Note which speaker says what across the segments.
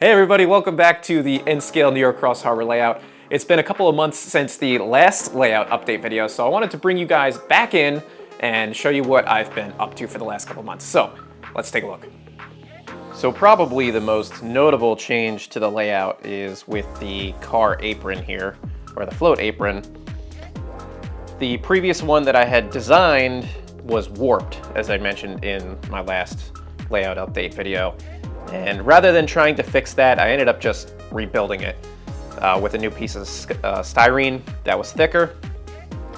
Speaker 1: Hey everybody, welcome back to the N-Scale New York Cross Harbor layout. It's been a couple of months since the last layout update video, so I wanted to bring you guys back in and show you what I've been up to for the last couple of months. So, let's take a look. So probably the most notable change to the layout is with the car apron here, or the float apron. The previous one that I had designed was warped, as I mentioned in my last layout update video. And rather than trying to fix that, I ended up just rebuilding it with a new piece of styrene that was thicker.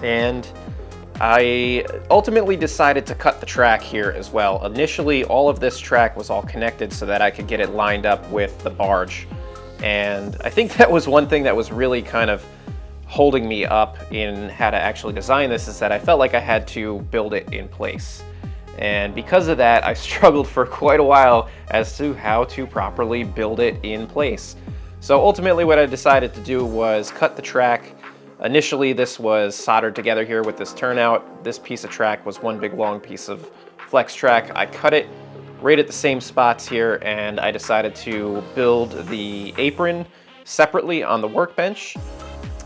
Speaker 1: And I ultimately decided to cut the track here as well. Initially, all of this track was all connected so that I could get it lined up with the barge. And I think that was one thing that was really kind of holding me up in how to actually design this, is that I felt like I had to build it in place. And because of that, I struggled for quite a while as to how to properly build it in place. So ultimately what I decided to do was cut the track. Initially this was soldered together here with this turnout. This piece of track was one big long piece of flex track. I cut it right at the same spots here, and I decided to build the apron separately on the workbench.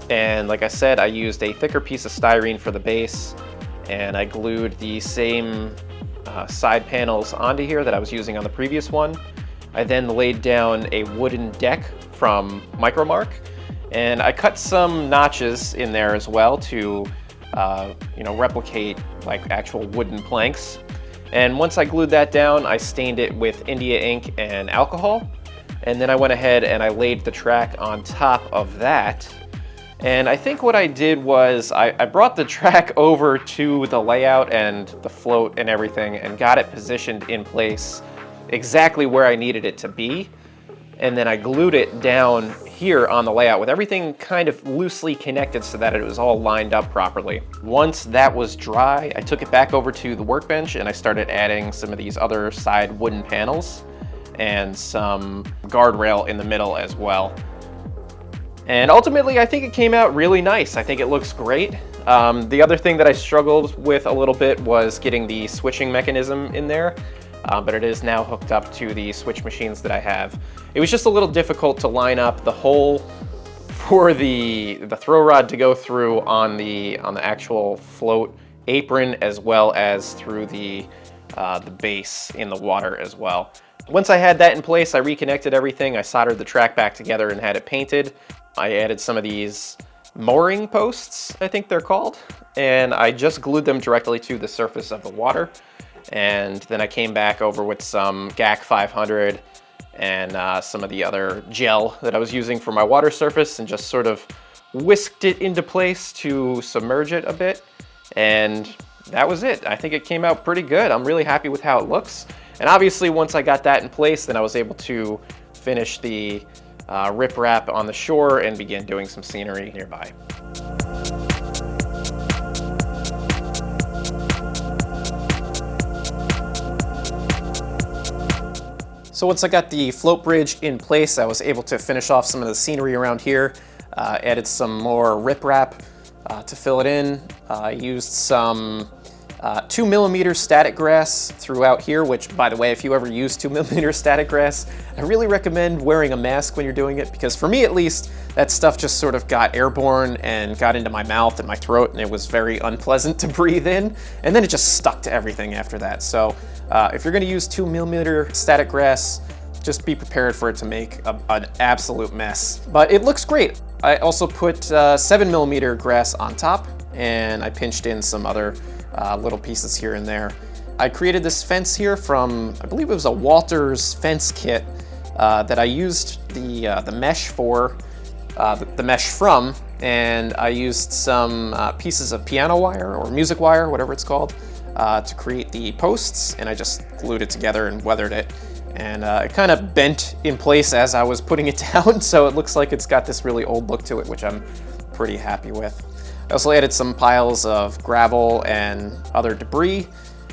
Speaker 1: And like I said, I used a thicker piece of styrene for the base, and I glued the same side panels onto here that I was using on the previous one. I then laid down a wooden deck from Micromark, and I cut some notches in there as well to replicate like actual wooden planks. And once I glued that down, I stained it with India ink and alcohol, and then I went ahead and I laid the track on top of that. And I think what I did was I brought the track over to the layout and the float and everything and got it positioned in place exactly where I needed it to be. And then I glued it down here on the layout with everything kind of loosely connected so that it was all lined up properly. Once that was dry, I took it back over to the workbench and I started adding some of these other side wooden panels and some guardrail in the middle as well. And ultimately, I think it came out really nice. I think it looks great. The other thing that I struggled with a little bit was getting the switching mechanism in there, but it is now hooked up to the switch machines that I have. It was just a little difficult to line up the hole for the throw rod to go through on the actual float apron, as well as through the base in the water as well. Once I had that in place, I reconnected everything. I soldered the track back together and had it painted. I added some of these mooring posts, I think they're called, and I just glued them directly to the surface of the water. And then I came back over with some GAC 500 and some of the other gel that I was using for my water surface, and just sort of whisked it into place to submerge it a bit. And that was it. I think it came out pretty good. I'm really happy with how it looks. And obviously once I got that in place, then I was able to finish the riprap on the shore and begin doing some scenery nearby. So once I got the float bridge in place, I was able to finish off some of the scenery around here. Added some more riprap to fill it in. I used some 2mm static grass throughout here, which, by the way, if you ever use 2mm static grass, I really recommend wearing a mask when you're doing it, because for me at least, that stuff just sort of got airborne and got into my mouth and my throat, and it was very unpleasant to breathe in, and then it just stuck to everything after that. So if you're going to use 2mm static grass, just be prepared for it to make an absolute mess. But it looks great. I also put 7mm grass on top, and I pinched in some other little pieces here and there. I created this fence here from, I believe it was a Walters fence kit that I used the mesh for, the mesh from, and I used some pieces of piano wire or music wire, whatever it's called, to create the posts, and I just glued it together and weathered it. And it kind of bent in place as I was putting it down, so it looks like it's got this really old look to it, which I'm pretty happy with. I also added some piles of gravel and other debris,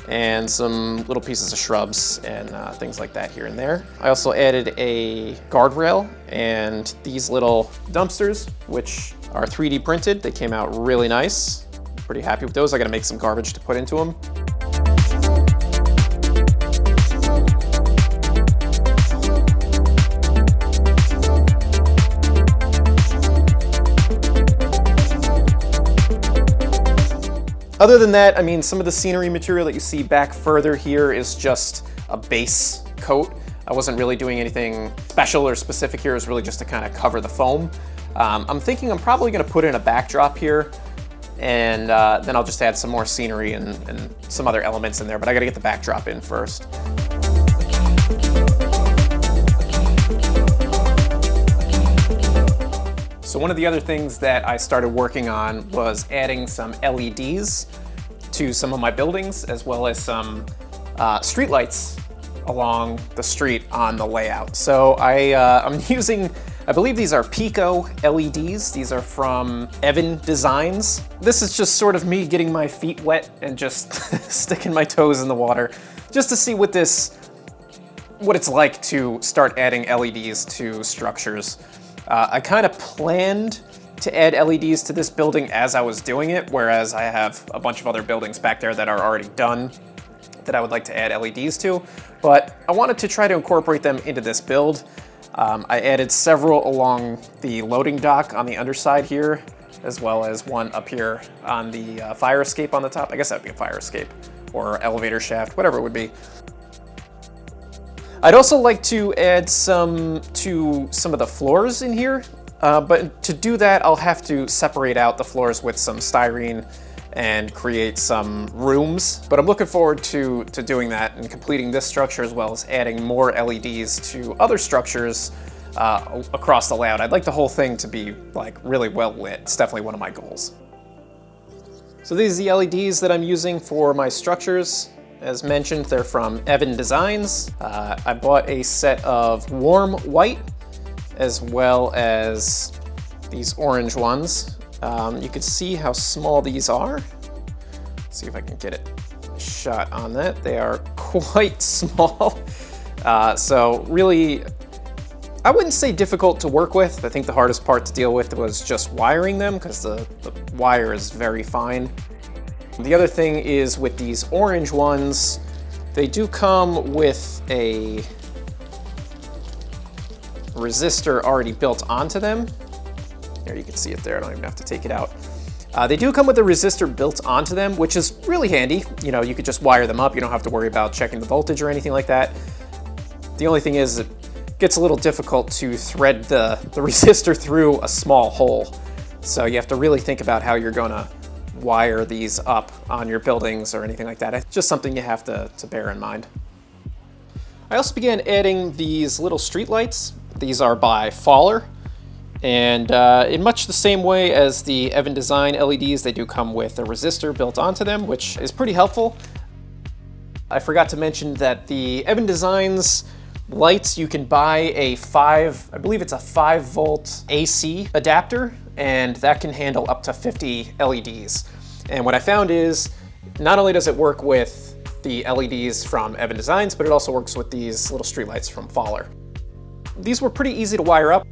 Speaker 1: and some little pieces of shrubs and things like that here and there. I also added a guardrail and these little dumpsters, which are 3D printed. They came out really nice. Pretty happy with those. I gotta make some garbage to put into them. Other than that, I mean, some of the scenery material that you see back further here is just a base coat. I wasn't really doing anything special or specific here. It was really just to kind of cover the foam. I'm thinking I'm probably gonna put in a backdrop here, and then I'll just add some more scenery and some other elements in there, but I gotta get the backdrop in first. So one of the other things that I started working on was adding some LEDs to some of my buildings, as well as some street lights along the street on the layout. So I'm using, I believe these are Pico LEDs. These are from Apron Designs. This is just sort of me getting my feet wet and just sticking my toes in the water just to see what it's like to start adding LEDs to structures. I kind of planned to add LEDs to this building as I was doing it, whereas I have a bunch of other buildings back there that are already done that I would like to add LEDs to, but I wanted to try to incorporate them into this build. I added several along the loading dock on the underside here, as well as one up here on the fire escape on the top. I guess that would be a fire escape or elevator shaft, whatever it would be. I'd also like to add some to some of the floors in here, but to do that, I'll have to separate out the floors with some styrene and create some rooms. But I'm looking forward to doing that and completing this structure, as well as adding more LEDs to other structures across the layout. I'd like the whole thing to be like really well lit. It's definitely one of my goals. So these are the LEDs that I'm using for my structures. As mentioned, they're from Apron Designs. I bought a set of warm white as well as these orange ones. You can see how small these are. Let's see if I can get a shot on that. They are quite small. So really, I wouldn't say difficult to work with. I think the hardest part to deal with was just wiring them, because the wire is very fine. The other thing is with these orange ones, they do come with a resistor already built onto them. There, you can see it there. I don't even have to take it out. They do come with a resistor built onto them, which is really handy. You know, you could just wire them up. You don't have to worry about checking the voltage or anything like that. The only thing is it gets a little difficult to thread the resistor through a small hole. So you have to really think about how you're gonna wire these up on your buildings or anything like that. It's just something you have to bear in mind. I also began adding these little street lights. These are by Faller, and in much the same way as the Apron Design LEDs, they do come with a resistor built onto them, which is pretty helpful. I forgot to mention that the Apron Designs lights, you can buy I believe it's a 5-volt AC adapter, and that can handle up to 50 LEDs. And what I found is, not only does it work with the LEDs from Apron Designs, but it also works with these little streetlights from Faller. These were pretty easy to wire up.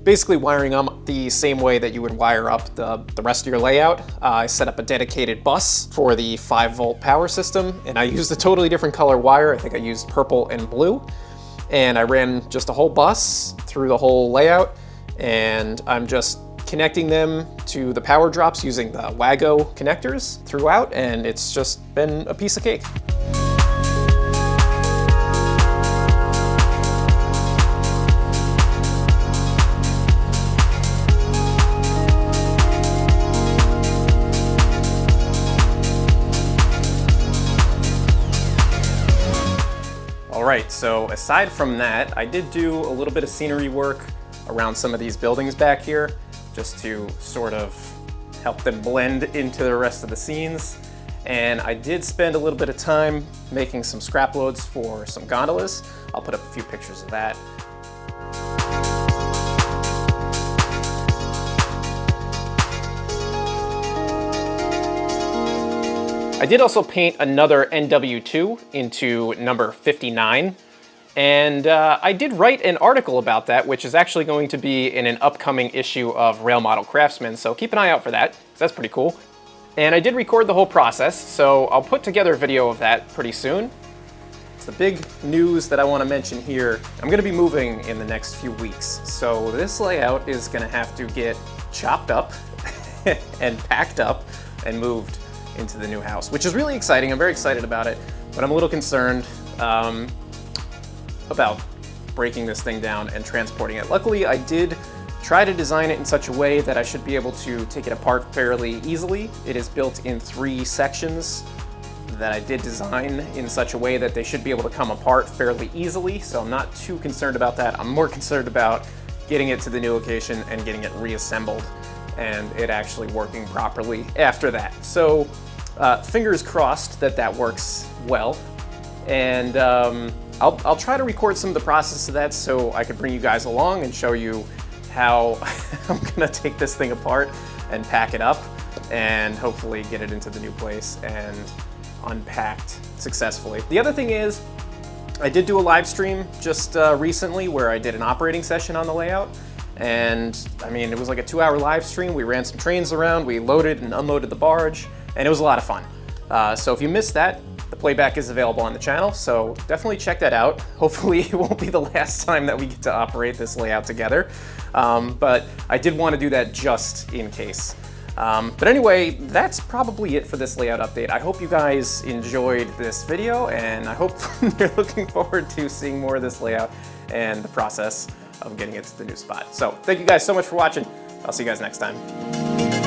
Speaker 1: Basically wiring them the same way that you would wire up the rest of your layout. I set up a dedicated bus for the 5-volt power system, and I used a totally different color wire. I think I used purple and blue. And I ran just a whole bus through the whole layout, and I'm just connecting them to the power drops using the Wago connectors throughout, and it's just been a piece of cake. All right, so aside from that, I did do a little bit of scenery work around some of these buildings back here, just to sort of help them blend into the rest of the scenes. And I did spend a little bit of time making some scrap loads for some gondolas. I'll put up a few pictures of that. I did also paint another NW2 into number 59. And I did write an article about that, which is actually going to be in an upcoming issue of Rail Model Craftsman, so keep an eye out for that, because that's pretty cool. And I did record the whole process, so I'll put together a video of that pretty soon. It's the big news that I want to mention here. I'm going to be moving in the next few weeks, so this layout is going to have to get chopped up and packed up and moved into the new house, which is really exciting. I'm very excited about it, but I'm a little concerned about breaking this thing down and transporting it. Luckily, I did try to design it in such a way that I should be able to take it apart fairly easily. It is built in 3 sections that I did design in such a way that they should be able to come apart fairly easily, so I'm not too concerned about that. I'm more concerned about getting it to the new location and getting it reassembled and it actually working properly after that. So fingers crossed that that works well. And I'll try to record some of the process of that so I could bring you guys along and show you how I'm gonna take this thing apart and pack it up and hopefully get it into the new place and unpacked successfully. The other thing is, I did do a live stream just recently where I did an operating session on the layout. And I mean, it was like a 2-hour live stream. We ran some trains around, we loaded and unloaded the barge, and it was a lot of fun. So if you missed that, the playback is available on the channel, so definitely check that out. Hopefully it won't be the last time that we get to operate this layout together. But I did want to do that just in case. But anyway, that's probably it for this layout update. I hope you guys enjoyed this video, and I hope you're looking forward to seeing more of this layout and the process of getting it to the new spot. So thank you guys so much for watching. I'll see you guys next time.